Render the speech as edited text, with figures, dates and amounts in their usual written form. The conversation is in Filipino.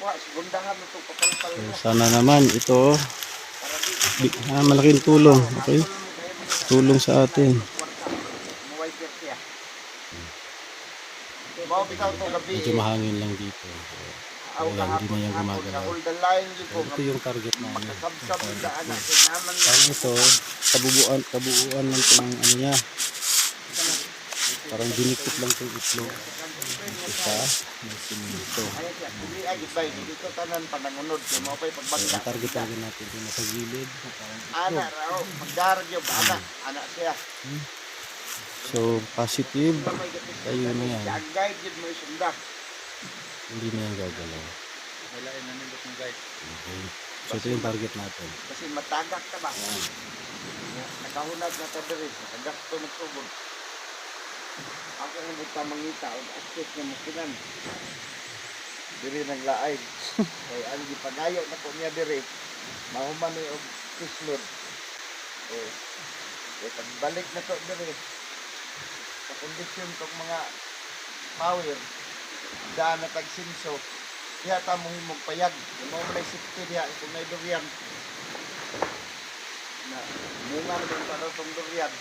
So, sana naman ito malaking tulong. Okay? Tulong sa atin. Medyo mahangin lang dito. Kaya hindi na yan gumagalaw. So, ito yung target namin. Parang ito, kabuuan lang itong ano niya. Parang dinikit lang itong itlog. Isa, may siminto. So, ang target natin ito nasa gilid. So, positive. Tayo na yan. Hindi na yan gagalaw. Okay. So, ito yung target natin. Kasi matagak ka ba? Nakahunag na ta diri, nakagas to nagtubod. Ako ang buta mangita og akit nga makinan. Diri naglaay. Kay ang gipagayo na ko niya diri. Mahuman ni og kislod. Pagbalik na to diri. Sa kondisyon tong mga power daan na tagsinso. Diha ta mo himog payag. Mo may safety diha kung may durian. Na munga mo din para tong durian.